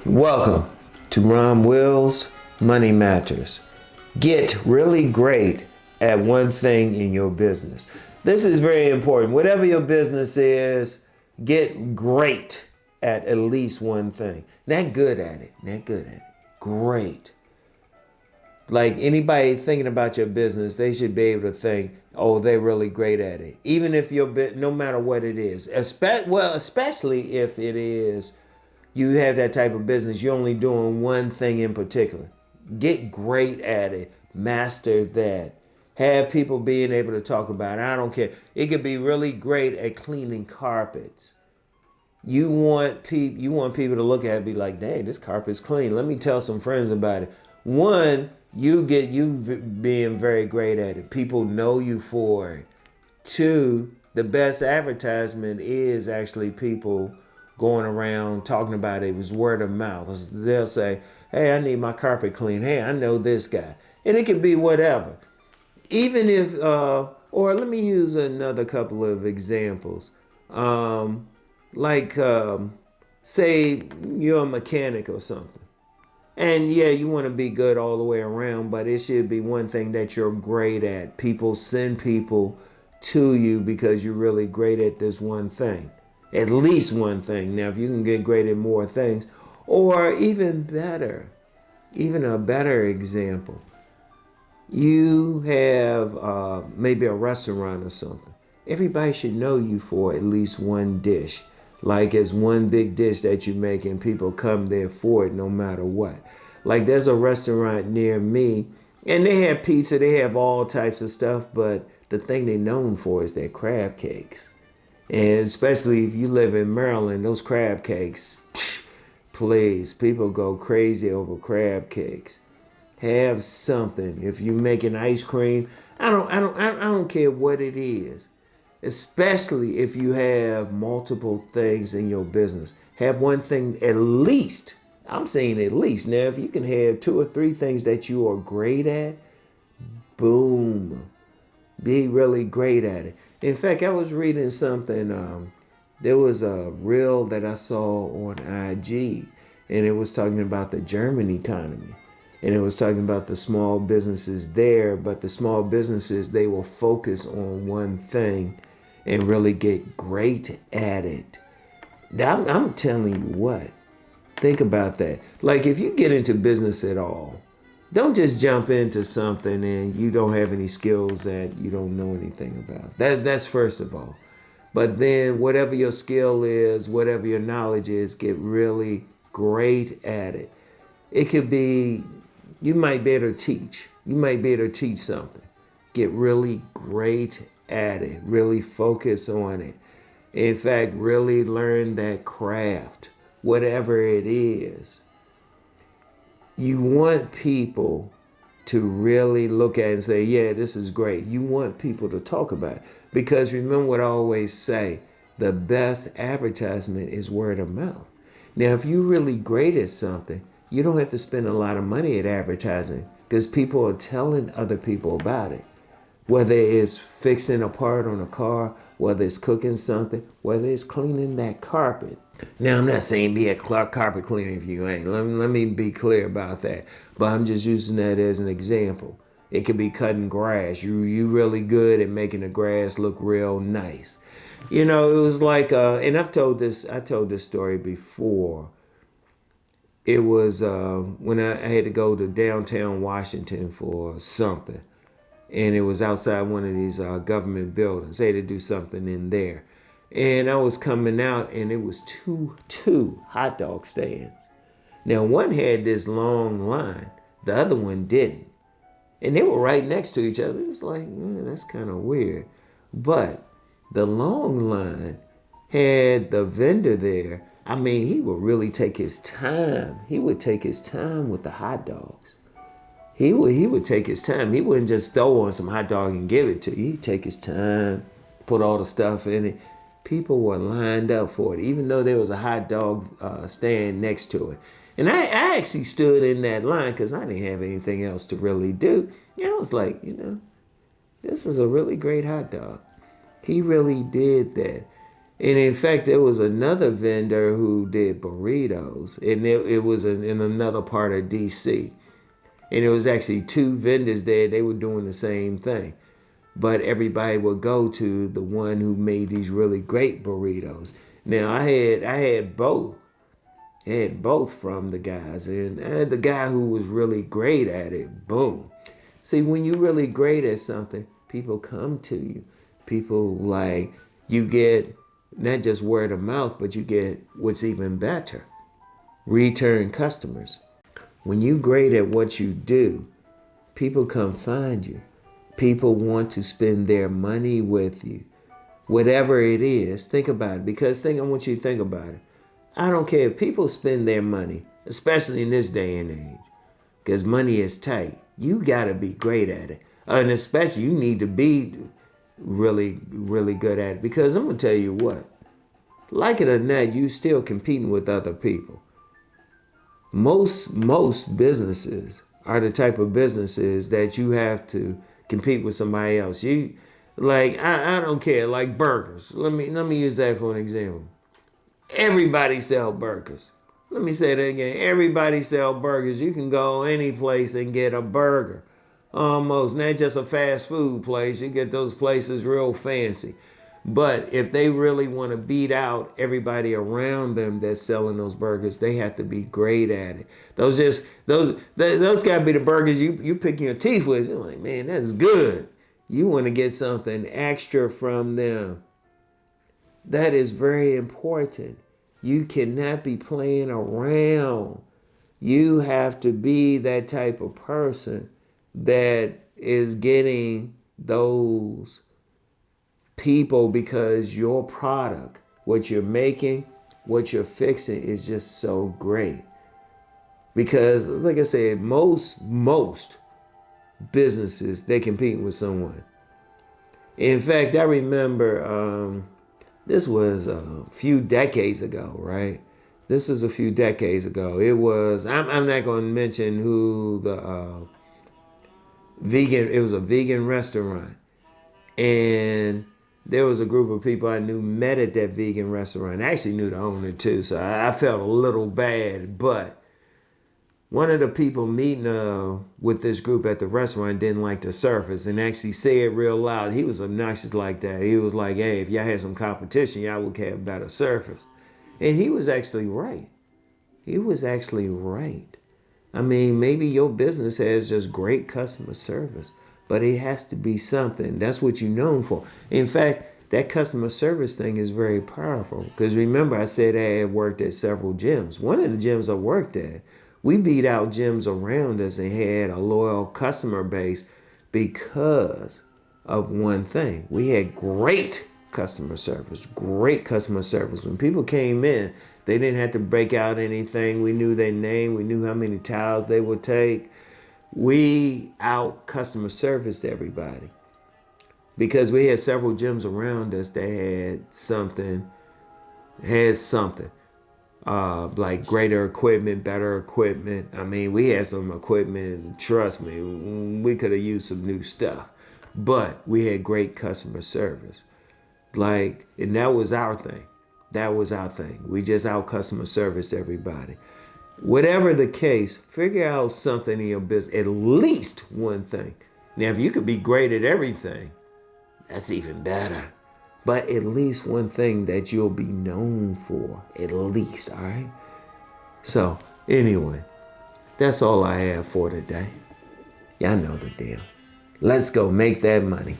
Welcome to RomWills Money Matters. Get really great at one thing in your business. This is very important. Whatever your business is, get great at least one thing. Not good at it. Not good at it. Great. Like anybody thinking about your business, they should be able to think, oh, they're really great at it. Even if your bit, no matter what it is, especially if it is, you have that type of business, you're only doing one thing in particular. Get great at it. Master that. Have people being able to talk about it. I don't care. It could be really great at cleaning carpets. You want people to look at it and be like, dang, this carpet's clean. Let me tell some friends about it. One, you being very great at it. People know you for it. Two, the best advertisement is actually people going around talking about it. It was word of mouth. They'll say, hey, I need my carpet clean. Hey, I know this guy. And it can be whatever. Even if, or let me use another couple of examples. Say you're a mechanic or something. And yeah, you want to be good all the way around, but it should be one thing that you're great at. People send people to you because you're really great at this one thing. At least one thing. Now, if you can get great at more things, or even better, even a better example, you have maybe a restaurant or something. Everybody should know you for at least one dish. Like it's one big dish that you make and people come there for it no matter what. Like there's a restaurant near me and they have pizza, they have all types of stuff, but the thing they're known for is their crab cakes. And especially if you live in Maryland, those crab cakes, please, people go crazy over crab cakes. Have something. If you're making ice cream, I don't care what it is. Especially if you have multiple things in your business. Have one thing at least. I'm saying at least. Now, if you can have 2 or 3 things that you are great at, boom. Be really great at it. In fact, I was reading something. There was a reel that I saw on IG, and it was talking about the German economy. And it was talking about the small businesses there, but the small businesses, they will focus on one thing and really get great at it. I'm telling you what, think about that. Like if you get into business at all, don't just jump into something and you don't have any skills that you don't know anything about. That's first of all. But then whatever your skill is, whatever your knowledge is, get really great at it. It could be, you might be able to teach. You might be able to teach something. Get really great at it. Really focus on it. In fact, really learn that craft, whatever it is. You want people to really look at it and say, yeah, this is great. You want people to talk about it. Because remember what I always say, the best advertisement is word of mouth. Now, if you're really great at something, you don't have to spend a lot of money at advertising because people are telling other people about it. Whether it's fixing a part on a car, whether it's cooking something, whether it's cleaning that carpet. Now, I'm not saying be a carpet cleaner if you ain't. Let me be clear about that. But I'm just using that as an example. It could be cutting grass. You really good at making the grass look real nice. You know, it was like, and I told this story before. It was when I had to go to downtown Washington for something. And it was outside one of these government buildings. They had to do something in there. And I was coming out and it was two hot dog stands. Now one had this long line. The other one didn't. And they were right next to each other. It was like, man, that's kind of weird. But the long line had the vendor there. I mean, he would really take his time. He would take his time with the hot dogs. He would take his time. He wouldn't just throw on some hot dog and give it to you. He'd take his time, put all the stuff in it. People were lined up for it, even though there was a hot dog stand next to it. And I actually stood in that line because I didn't have anything else to really do. And I was like, this is a really great hot dog. He really did that. And in fact, there was another vendor who did burritos, and it was in another part of DC. And it was actually two vendors there. They were doing the same thing. But everybody would go to the one who made these really great burritos. Now I had both. I had both from the guys. And I had the guy who was really great at it. Boom. See, when you're really great at something, people come to you. People like, you get not just word of mouth, but you get what's even better, return customers. When you're great at what you do, people come find you. People want to spend their money with you. Whatever it is, think about it. Because I want you to think about it. I don't care if people spend their money, especially in this day and age, because money is tight. You got to be great at it. And especially you need to be really, really good at it. Because I'm going to tell you what, like it or not, you still competing with other people. Most businesses are the type of businesses that you have to compete with somebody else. You like I don't care, like burgers. Let me use that for an example. Everybody sell burgers. Let me say that again. Everybody sell burgers. You can go any place and get a burger. Almost, not just a fast food place. You get those places real fancy. But if they really want to beat out everybody around them that's selling those burgers, they have to be great at it. Those gotta be the burgers you pick your teeth with. You're like, man, that's good. You want to get something extra from them. That is very important. You cannot be playing around. You have to be that type of person that is getting those people because your product, what you're making, what you're fixing is just so great. Because like I said, most businesses, they compete with someone. In fact, I remember this was a few decades ago, right? This was a few decades ago. It was, I'm not going to mention who the it was a vegan restaurant. And there was a group of people I knew met at that vegan restaurant. I actually knew the owner too, so I felt a little bad. But one of the people meeting with this group at the restaurant didn't like the service and actually said real loud. He was obnoxious like that. He was like, hey, if y'all had some competition, y'all would have better service. And he was actually right. He was actually right. I mean, maybe your business has just great customer service, but it has to be something. That's what you're known for. In fact, that customer service thing is very powerful. Because remember, I said I had worked at several gyms. One of the gyms I worked at, we beat out gyms around us and had a loyal customer base because of one thing. We had great customer service, great customer service. When people came in, they didn't have to break out anything. We knew their name. We knew how many towels they would take. We out customer serviced everybody because we had several gyms around us that had something, like greater equipment, better equipment. I mean, we had some equipment, trust me, we could have used some new stuff, but we had great customer service. And that was our thing. That was our thing. We just out customer service everybody. Whatever the case, figure out something in your business, at least one thing. Now, if you could be great at everything, that's even better. But at least one thing that you'll be known for, at least, all right? So, anyway, that's all I have for today. Y'all know the deal. Let's go make that money.